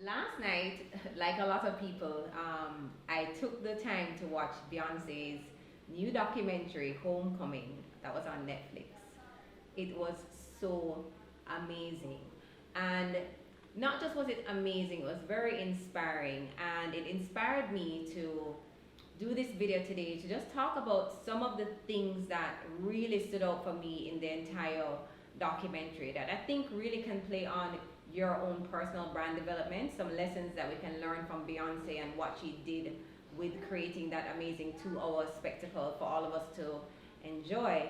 Last night, like a lot of people, I took the time to watch Beyonce's new documentary, Homecoming, that was on Netflix. It was so amazing. And not just was it amazing, it was very inspiring. And it inspired me to do this video today to just talk about some of the things that really stood out for me in the entire documentary that I think really can play on your own personal brand development, some lessons that we can learn from Beyonce and what she did with creating that amazing 2 hour spectacle for all of us to enjoy.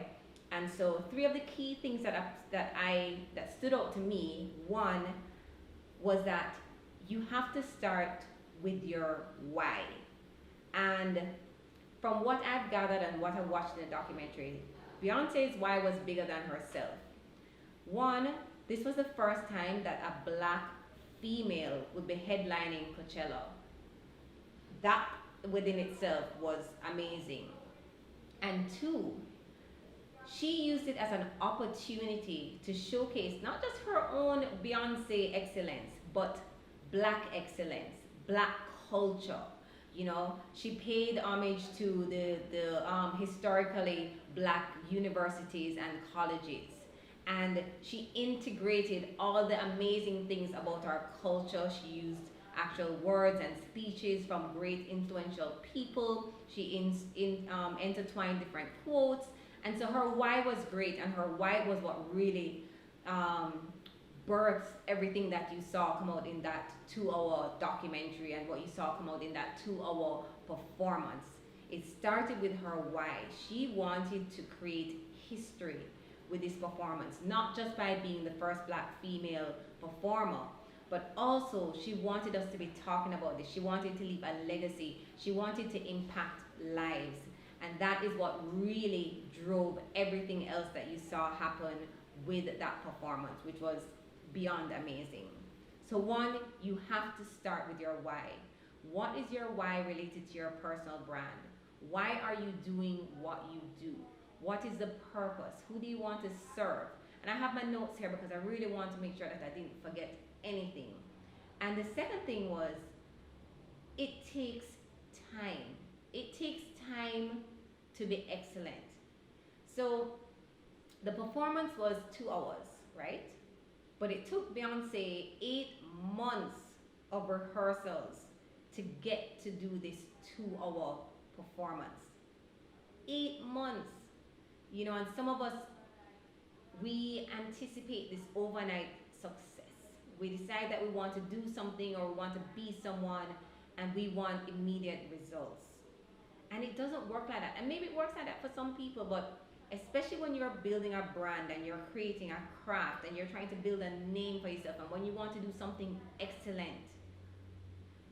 And so three of the key things that stood out to me, one was that you have to start with your why. And from what I've gathered and what I watched in the documentary, Beyonce's why was bigger than herself. One, this was the first time that a black female would be headlining Coachella. That within itself was amazing. And two, she used it as an opportunity to showcase not just her own Beyonce excellence, but black excellence, black culture. You know, she paid homage to the historically black universities and colleges. And she integrated all the amazing things about our culture. She used actual words and speeches from great influential people. She intertwined different quotes. And so her why was great, and her why was what really um, births everything that you saw come out in that 2 hour documentary and what you saw come out in that 2 hour performance. It started with her why. She wanted to create history with this performance, not just by being the first black female performer, but also she wanted us to be talking about this. She wanted to leave a legacy. She wanted to impact lives. And that is what really drove everything else that you saw happen with that performance, which was beyond amazing. So one, you have to start with your why. What is your why related to your personal brand? Why are you doing what you do? What is the purpose? Who do you want to serve? And I have my notes here because I really want to make sure that I didn't forget anything. And the second thing was, it takes time. It takes time to be excellent. So the performance was 2 hours, right? But it took Beyonce 8 months of rehearsals to get to do this 2 hour performance. 8 months. You know, and some of us, we anticipate this overnight success. We decide that we want to do something or we want to be someone and we want immediate results. And it doesn't work like that. And maybe it works like that for some people, but especially when you're building a brand and you're creating a craft and you're trying to build a name for yourself, and when you want to do something excellent,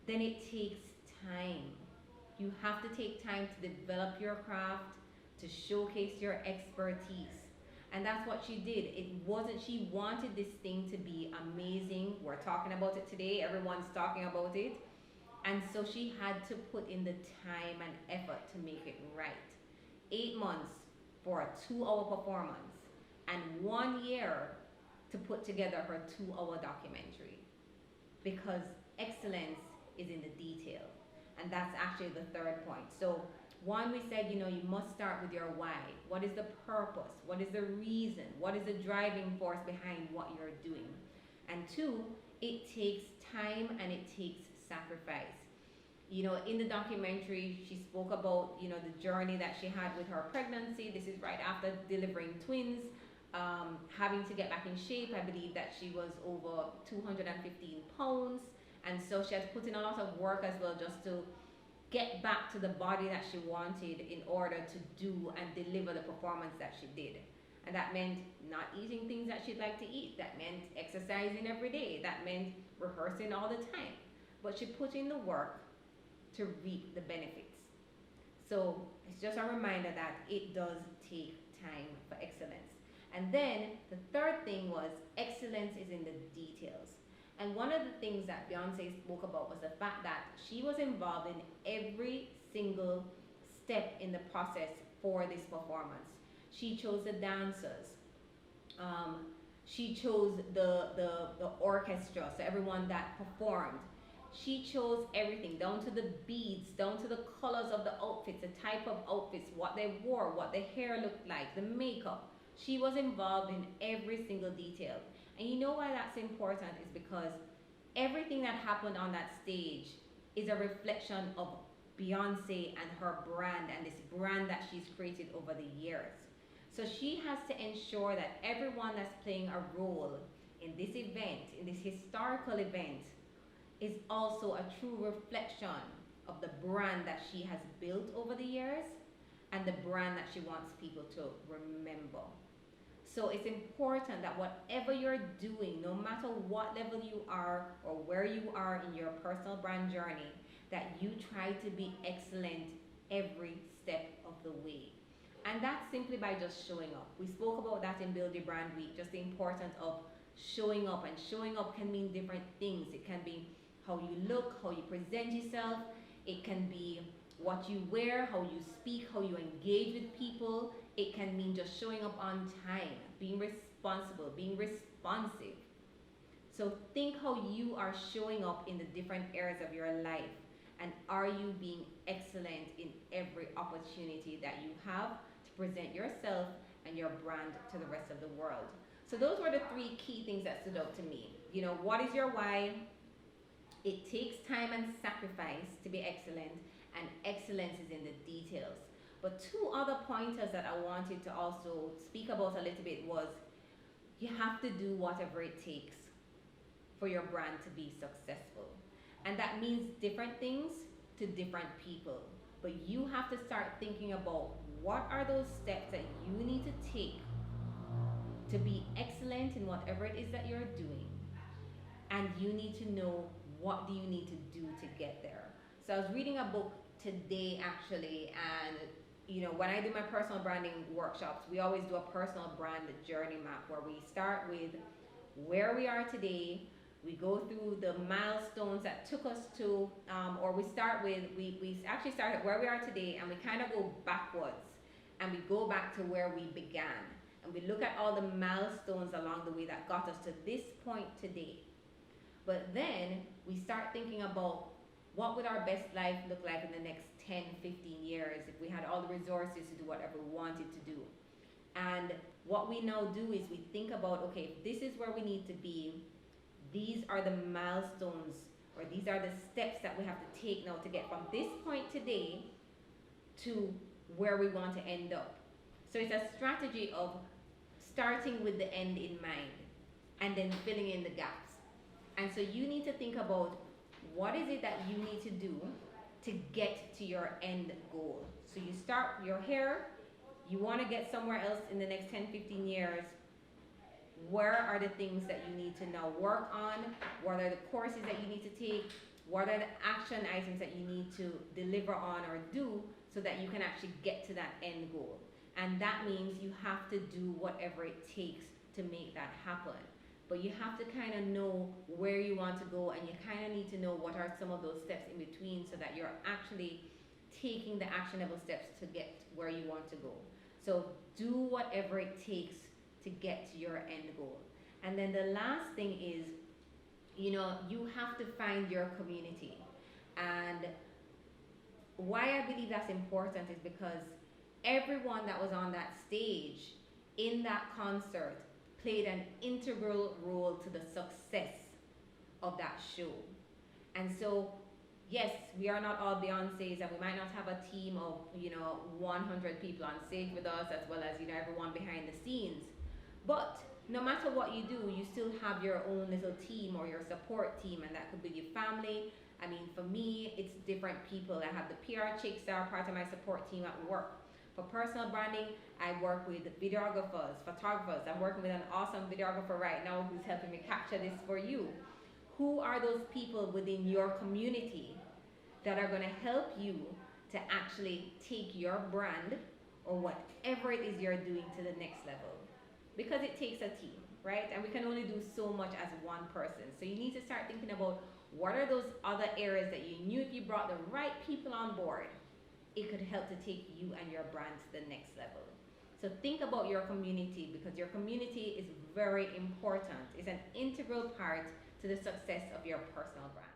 then it takes time. You have to take time to develop your craft, to showcase your expertise. And that's what she did. It wasn't, she wanted this thing to be amazing. We're talking about it today, everyone's talking about it. And so she had to put in the time and effort to make it right. 8 months for a 2 hour performance, and 1 year to put together her 2 hour documentary. Because excellence is in the detail. And that's actually the third point. So one, we said, you know, you must start with your why. What is the purpose? What is the reason? What is the driving force behind what you're doing? And two, it takes time and it takes sacrifice. You know, in the documentary, she spoke about, you know, the journey that she had with her pregnancy. This is right after delivering twins, having to get back in shape. I believe that she was over 215 pounds. And so she has put in a lot of work as well just to get back to the body that she wanted in order to do and deliver the performance that she did. And that meant not eating things that she'd like to eat. That meant exercising every day. That meant rehearsing all the time. But she put in the work to reap the benefits. So it's just a reminder that it does take time for excellence. And then the third thing was excellence is in the details. And one of the things that Beyonce spoke about was the fact that she was involved in every single step in the process for this performance. She chose the dancers. She chose the orchestra, so everyone that performed. She chose everything, down to the beads, down to the colors of the outfits, the type of outfits, what they wore, what the hair looked like, the makeup. She was involved in every single detail. And you know why that's important is because everything that happened on that stage is a reflection of Beyonce and her brand and this brand that she's created over the years. So she has to ensure that everyone that's playing a role in this event, in this historical event, is also a true reflection of the brand that she has built over the years and the brand that she wants people to remember. So it's important that whatever you're doing, no matter what level you are or where you are in your personal brand journey, that you try to be excellent every step of the way. And that's simply by just showing up. We spoke about that in Build Your Brand Week, just the importance of showing up. And showing up can mean different things. It can be how you look, how you present yourself. It can be what you wear, how you speak, how you engage with people. It can mean just showing up on time, being responsible, being responsive. So think how you are showing up in the different areas of your life. And are you being excellent in every opportunity that you have to present yourself and your brand to the rest of the world? So those were the three key things that stood out to me. You know, what is your why? It takes time and sacrifice to be excellent, and excellence is in the details. But two other pointers that I wanted to also speak about a little bit was you have to do whatever it takes for your brand to be successful. And that means different things to different people. But you have to start thinking about what are those steps that you need to take to be excellent in whatever it is that you're doing. And you need to know what do you need to do to get there. So I was reading a book today actually, and you know, when I do my personal branding workshops, we always do a personal brand journey map where we start with where we are today. We go through the milestones that took us to, or we start with, we actually start at where we are today, and we kind of go backwards and we go back to where we began. And we look at all the milestones along the way that got us to this point today. But then we start thinking about what would our best life look like in the next 10, 15 years if we had all the resources to do whatever we wanted to do. And what we now do is we think about, okay, if this is where we need to be, these are the milestones, or these are the steps that we have to take now to get from this point today to where we want to end up. So it's a strategy of starting with the end in mind and then filling in the gaps. And so you need to think about what is it that you need to do to get to your end goal. So you start your hair, you want to get somewhere else in the next 10, 15 years. Where are the things that you need to now work on? What are the courses that you need to take? What are the action items that you need to deliver on or do so that you can actually get to that end goal? And that means you have to do whatever it takes to make that happen. But you have to kind of know where you want to go, and you kind of need to know what are some of those steps in between so that you're actually taking the actionable steps to get where you want to go. So do whatever it takes to get to your end goal. And then the last thing is, you know, you have to find your community. And why I believe that's important is because everyone that was on that stage in that concert played an integral role to the success of that show. And so, yes, we are not all Beyoncés, and we might not have a team of, you know, 100 people on stage with us, as well as, you know, everyone behind the scenes. But no matter what you do, you still have your own little team or your support team, and that could be your family. I mean, for me, it's different people. I have the PR chicks that are part of my support team at work. For personal branding, I work with videographers, photographers. I'm working with an awesome videographer right now who's helping me capture this for you. Who are those people within your community that are going to help you to actually take your brand or whatever it is you're doing to the next level? Because it takes a team, right? And we can only do so much as one person. So you need to start thinking about what are those other areas that you knew if you brought the right people on board, it could help to take you and your brand to the next level. So think about your community, because your community is very important. It's an integral part to the success of your personal brand.